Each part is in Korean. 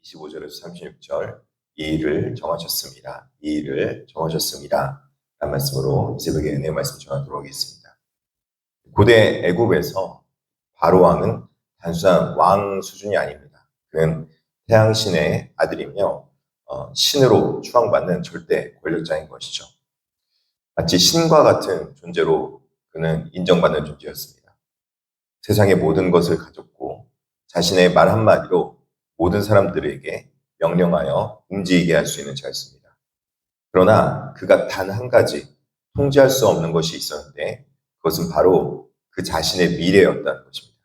(25절에서 36절) 이 일을 정하셨습니다. 이 일을 정하셨습니다. 라는 말씀으로 이 새벽에 은혜의 말씀 전하도록 하겠습니다. 고대 애굽에서 바로 왕은 단순한 왕 수준이 아닙니다. 그는 태양신의 아들이며 신으로 추앙받는 절대 권력자인 것이죠. 마치 신과 같은 존재로 그는 인정받는 존재였습니다. 세상의 모든 것을 가졌고 자신의 말 한마디로 모든 사람들에게 명령하여 움직이게 할 수 있는 자였습니다. 그러나 그가 단 한 가지 통제할 수 없는 것이 있었는데 그것은 바로 그 자신의 미래였다는 것입니다.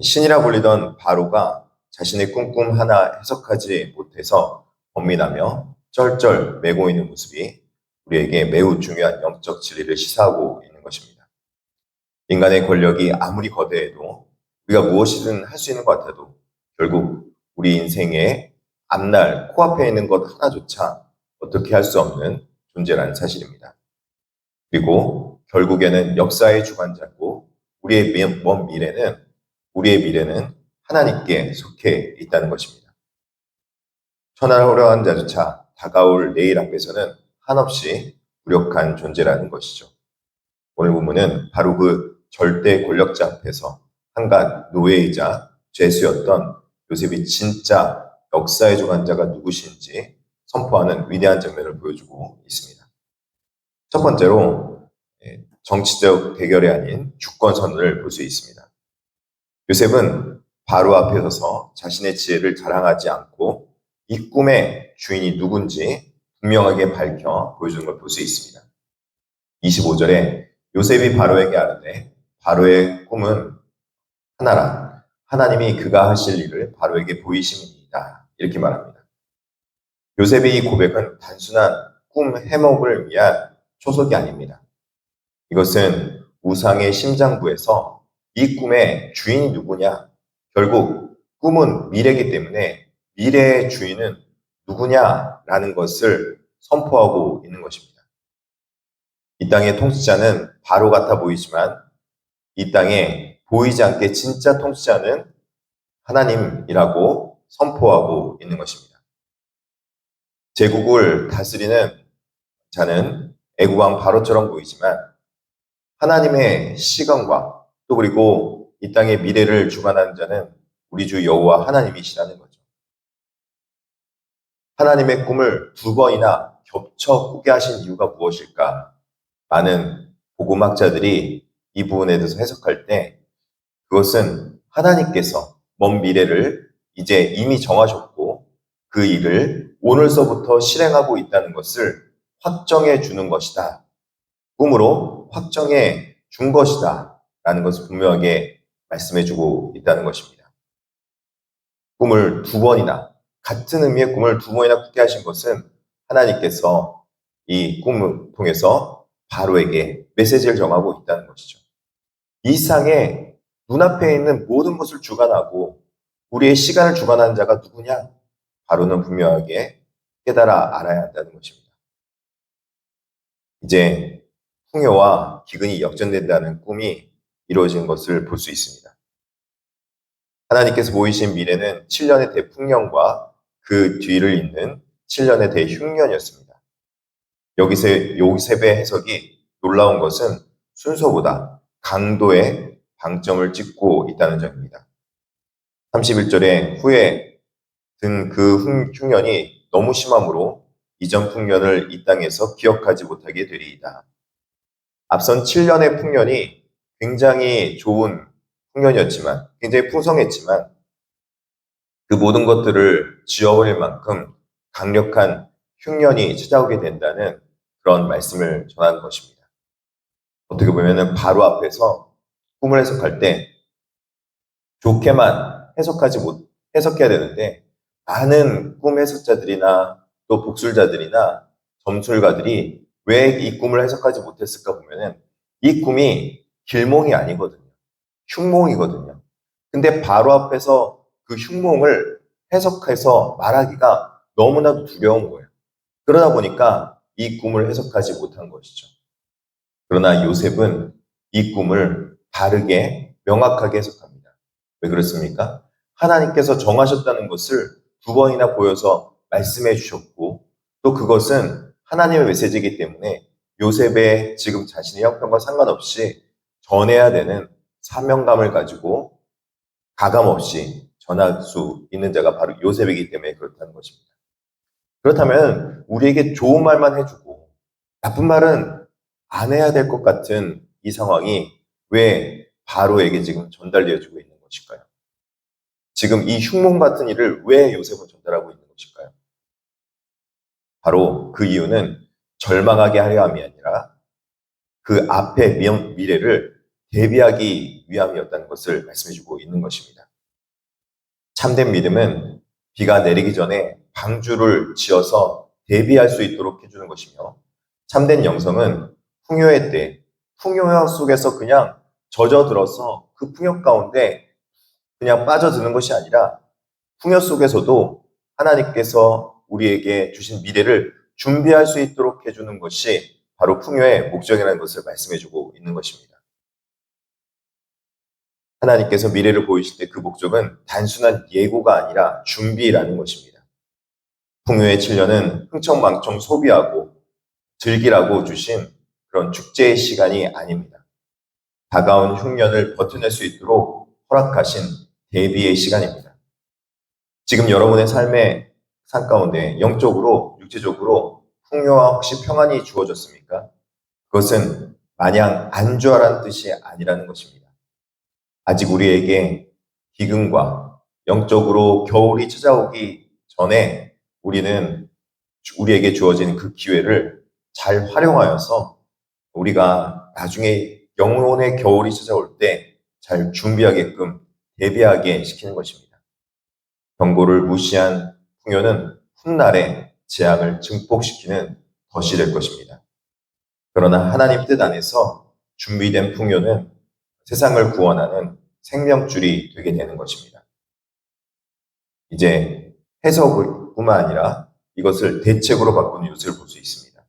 신이라 불리던 바로가 자신의 꿈 하나 해석하지 못해서 번민하며 쩔쩔 매고 있는 모습이 우리에게 매우 중요한 영적 진리를 시사하고 있는 것입니다. 인간의 권력이 아무리 거대해도 우리가 무엇이든 할 수 있는 것 같아도 결국 우리 인생의 앞날 코앞에 있는 것 하나조차 어떻게 할 수 없는 존재라는 사실입니다. 그리고 결국에는 역사의 주관자고 우리의 미래는 하나님께 속해 있다는 것입니다. 천하호령한 자조차 다가올 내일 앞에서는 한없이 무력한 존재라는 것이죠. 오늘 본문은 바로 그 절대 권력자 앞에서 한갓 노예이자 죄수였던 요셉이 진짜 역사의 주관자가 누구신지 선포하는 위대한 장면을 보여주고 있습니다. 첫 번째로 정치적 대결이 아닌 주권 선언을 볼 수 있습니다. 요셉은 바로 앞에 서서 자신의 지혜를 자랑하지 않고 이 꿈의 주인이 누군지 분명하게 밝혀 보여주는 걸 볼 수 있습니다. 25절에 요셉이 바로에게 아뢰되 바로의 꿈은 하나라. 하나님이 그가 하실 일을 바로에게 보이심이니이다. 이렇게 말합니다. 요셉의 이 고백은 단순한 꿈 해몽을 위한 초석이 아닙니다. 이것은 우상의 심장부에서 이 꿈의 주인이 누구냐? 결국 꿈은 미래이기 때문에 미래의 주인은 누구냐라는 것을 선포하고 있는 것입니다. 이 땅의 통치자는 바로 같아 보이지만 이 땅에 보이지 않게 진짜 통치자는 하나님이라고 선포하고 있는 것입니다. 제국을 다스리는 자는 애국왕 바로처럼 보이지만 하나님의 시간과 또 그리고 이 땅의 미래를 주관하는 자는 우리 주 여호와 하나님이시라는 거죠. 하나님의 꿈을 두 번이나 겹쳐 꾸게 하신 이유가 무엇일까? 많은 복음학자들이 이 부분에 대해서 해석할 때 그것은 하나님께서 먼 미래를 이제 이미 정하셨고 그 일을 오늘서부터 실행하고 있다는 것을 확정해 주는 것이다. 꿈으로 확정해 준 것이다. 라는 것을 분명하게 말씀해 주고 있다는 것입니다. 꿈을 두 번이나 같은 의미의 꿈을 두 번이나 꾸게 하신 것은 하나님께서 이 꿈을 통해서 바로에게 메시지를 정하고 있다는 것이죠. 이 세상에 눈앞에 있는 모든 것을 주관하고 우리의 시간을 주관하는 자가 누구냐? 바로는 분명하게 깨달아 알아야 한다는 것입니다. 이제 풍요와 기근이 역전된다는 꿈이 이루어진 것을 볼 수 있습니다. 하나님께서 보이신 미래는 7년의 대풍년과 그 뒤를 잇는 7년의 대흉년이었습니다. 여기서 요셉의 해석이 놀라운 것은 순서보다 강도의 방점을 찍고 있다는 점입니다. 31절에 후에 든 그 흉년이 너무 심함으로 이전 풍년을 이 땅에서 기억하지 못하게 되리이다. 앞선 7년의 풍년이 굉장히 좋은 풍년이었지만, 굉장히 풍성했지만 그 모든 것들을 지워버릴 만큼 강력한 흉년이 찾아오게 된다는 그런 말씀을 전하는 것입니다. 어떻게 보면은 바로 앞에서 꿈을 해석할 때 좋게만 해석해야 되는데 많은 꿈 해석자들이나 또 복술자들이나 점술가들이 왜 이 꿈을 해석하지 못했을까 보면은 이 꿈이 길몽이 아니거든요. 흉몽이거든요. 근데 바로 앞에서 그 흉몽을 해석해서 말하기가 너무나도 두려운 거예요. 그러다 보니까 이 꿈을 해석하지 못한 것이죠. 그러나 요셉은 이 꿈을 바르게 명확하게 해석합니다. 왜 그렇습니까? 하나님께서 정하셨다는 것을 두 번이나 보여서 말씀해 주셨고, 또 그것은 하나님의 메시지이기 때문에 요셉의 지금 자신의 형편과 상관없이 전해야 되는 사명감을 가지고 가감없이 전할 수 있는 자가 바로 요셉이기 때문에 그렇다는 것입니다. 그렇다면 우리에게 좋은 말만 해주고 나쁜 말은 안 해야 될 것 같은 이 상황이 왜 바로에게 지금 전달되어지고 있는 것일까요? 지금 이 흉몽 같은 일을 왜 요셉은 전달하고 있는 것일까요? 바로 그 이유는 절망하게 하려 함이 아니라 그 앞의 미래를 대비하기 위함이었다는 것을 말씀해주고 있는 것입니다. 참된 믿음은 비가 내리기 전에 방주를 지어서 대비할 수 있도록 해주는 것이며, 참된 영성은 풍요의 때, 풍요 속에서 그냥 젖어들어서 그 풍요 가운데 그냥 빠져드는 것이 아니라 풍요 속에서도 하나님께서 우리에게 주신 미래를 준비할 수 있도록 해주는 것이 바로 풍요의 목적이라는 것을 말씀해주고 있는 것입니다. 하나님께서 미래를 보이실 때 그 목적은 단순한 예고가 아니라 준비라는 것입니다. 풍요의 7년은 흥청망청 소비하고 즐기라고 주신 그런 축제의 시간이 아닙니다. 다가온 흉년을 버텨낼 수 있도록 허락하신 대비의 시간입니다. 지금 여러분의 삶의 산 가운데 영적으로, 육체적으로 풍요와 혹시 평안이 주어졌습니까? 그것은 마냥 안주하라는 뜻이 아니라는 것입니다. 아직 우리에게 기근과 영적으로 겨울이 찾아오기 전에 우리에게 주어진 그 기회를 잘 활용하여서 우리가 나중에 영혼의 겨울이 찾아올 때 잘 준비하게끔 대비하게 시키는 것입니다. 경고를 무시한 풍요는 훗날에 재앙을 증폭시키는 덫이 될 것입니다. 그러나 하나님 뜻 안에서 준비된 풍요는 세상을 구원하는 생명줄이 되게 되는 것입니다. 이제 해석뿐만 아니라 이것을 대책으로 바꾸는 요셉을 볼 수 있습니다.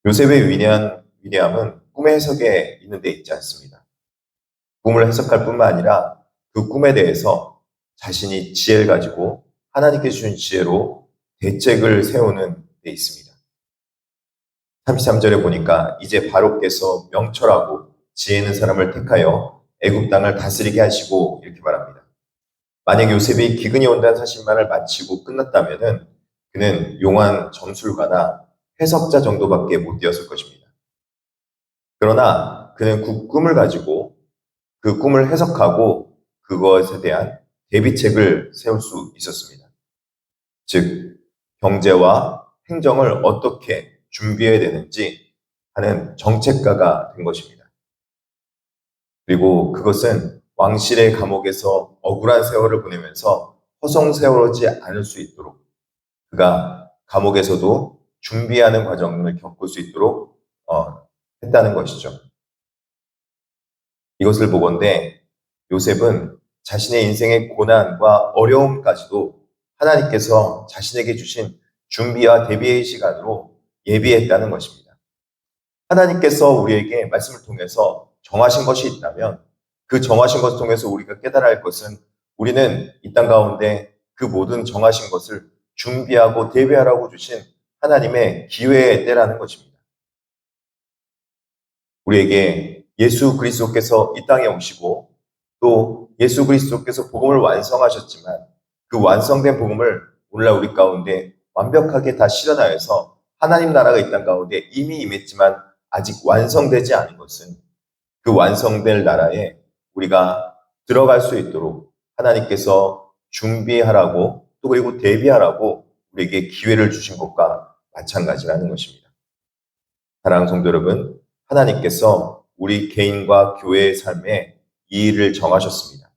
요셉의 위대함은 꿈의 해석에 있는 데 있지 않습니다. 꿈을 해석할 뿐만 아니라 그 꿈에 대해서 자신이 지혜를 가지고 하나님께 주신 지혜로 대책을 세우는 데 있습니다. 33절에 보니까 이제 바로께서 명철하고 지혜 있는 사람을 택하여 애굽 땅을 다스리게 하시고 이렇게 말합니다. 만약 요셉이 기근이 온다는 사실만을 마치고 끝났다면은 그는 용한 점술가나 해석자 정도밖에 못 되었을 것입니다. 그러나 그는 그 꿈을 가지고 그 꿈을 해석하고 그것에 대한 대비책을 세울 수 있었습니다. 즉, 경제와 행정을 어떻게 준비해야 되는지 하는 정책가가 된 것입니다. 그리고 그것은 왕실의 감옥에서 억울한 세월을 보내면서 허송세월하지 않을 수 있도록 그가 감옥에서도 준비하는 과정을 겪을 수 있도록 했다는 것이죠. 이것을 보건대 요셉은 자신의 인생의 고난과 어려움까지도 하나님께서 자신에게 주신 준비와 대비의 시간으로 예비했다는 것입니다. 하나님께서 우리에게 말씀을 통해서 정하신 것이 있다면 그 정하신 것을 통해서 우리가 깨달아야 할 것은 우리는 이 땅 가운데 그 모든 정하신 것을 준비하고 대비하라고 주신 하나님의 기회의 때라는 것입니다. 우리에게 예수 그리스도께서 이 땅에 오시고 또 예수 그리스도께서 복음을 완성하셨지만 그 완성된 복음을 오늘날 우리 가운데 완벽하게 다 실현하여서 하나님 나라가 이 땅 가운데 이미 임했지만 아직 완성되지 않은 것은 그 완성될 나라에 우리가 들어갈 수 있도록 하나님께서 준비하라고 또 그리고 대비하라고 우리에게 기회를 주신 것과 마찬가지라는 것입니다. 사랑하는 성도 여러분, 하나님께서 우리 개인과 교회의 삶에 이 일을 정하셨습니다.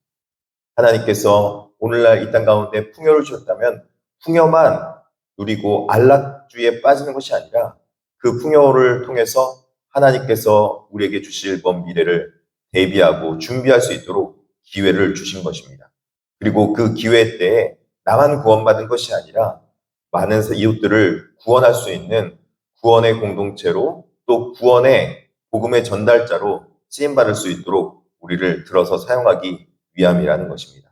하나님께서 오늘날 이 땅 가운데 풍요를 주셨다면 풍요만 누리고 안락주의에 빠지는 것이 아니라 그 풍요를 통해서 하나님께서 우리에게 주실 먼 미래를 대비하고 준비할 수 있도록 기회를 주신 것입니다. 그리고 그 기회 때에 나만 구원받은 것이 아니라 많은 이웃들을 구원할 수 있는 구원의 공동체로 또 구원의 복음의 전달자로 쓰임받을 수 있도록 우리를 들어서 사용하기 위함이라는 것입니다.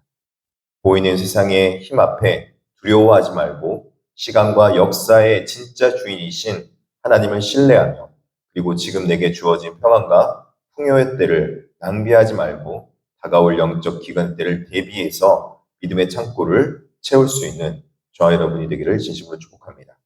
보이는 세상의 힘 앞에 두려워하지 말고 시간과 역사의 진짜 주인이신 하나님을 신뢰하며 그리고 지금 내게 주어진 평안과 풍요의 때를 낭비하지 말고 다가올 영적 기간 때를 대비해서 믿음의 창고를 채울 수 있는 저와 여러분이 되기를 진심으로 축복합니다.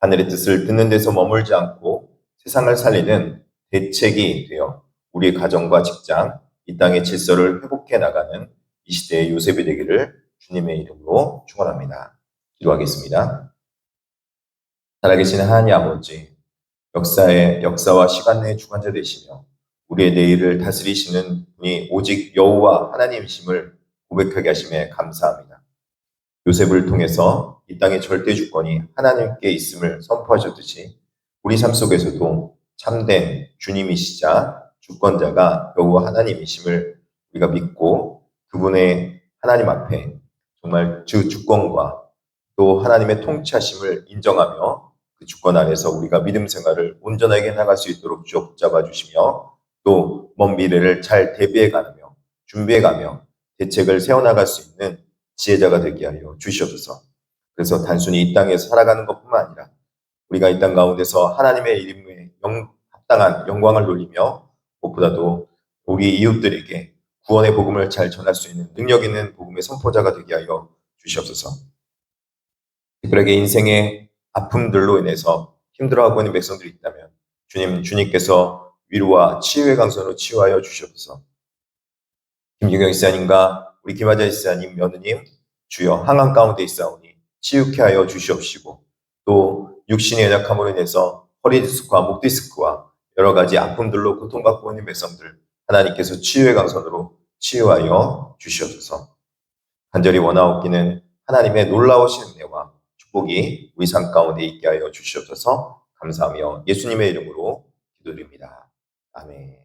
하늘의 뜻을 듣는 데서 머물지 않고 세상을 살리는 대책이 되어 우리의 가정과 직장, 이 땅의 질서를 회복해 나가는 이 시대의 요셉이 되기를 주님의 이름으로 축원합니다. 기도하겠습니다. 살아계신 하나님 아버지, 역사와 시간 내의 주관자 되시며 우리의 내일을 다스리시는 분이 오직 여호와 하나님이심을 고백하게 하심에 감사합니다. 요셉을 통해서 이 땅의 절대 주권이 하나님께 있음을 선포하셨듯이 우리 삶 속에서도 참된 주님이시자 주권자가 여호와 하나님이심을 우리가 믿고 그분의 하나님 앞에 정말 그 주권과 또 하나님의 통치하심을 인정하며 그 주권 안에서 우리가 믿음 생활을 온전하게 나갈 수 있도록 쭉 붙잡아 주시며 또 먼 미래를 잘 대비해 가며 준비해 가며 대책을 세워나갈 수 있는 지혜자가 되게 하여 주시옵소서. 그래서 단순히 이 땅에서 살아가는 것뿐만 아니라 우리가 이 땅 가운데서 하나님의 이름에 합당한 영광을 돌리며 무엇보다도 우리 이웃들에게 구원의 복음을 잘 전할 수 있는 능력 있는 복음의 선포자가 되게 하여 주시옵소서. 특별하게 인생의 아픔들로 인해서 힘들어하고 있는 백성들이 있다면 주님께서 위로와 치유의 강선으로 치유하여 주시옵소서. 김경영 지사님과 우리 김하자 지사님 며느님 주여 항암 가운데 있사오니 치유케 하여 주시옵시고 또 육신의 연약함으로 인해서 허리 디스크와 목 디스크와 여러 가지 아픔들로 고통받고 있는 백성들 하나님께서 치유의 강선으로 치유하여 주시옵소서. 간절히 원하옵기는 하나님의 놀라우신 은혜와 축복이 우리 삶 가운데 있게 하여 주시옵소서. 감사하며 예수님의 이름으로 기도드립니다. 아멘.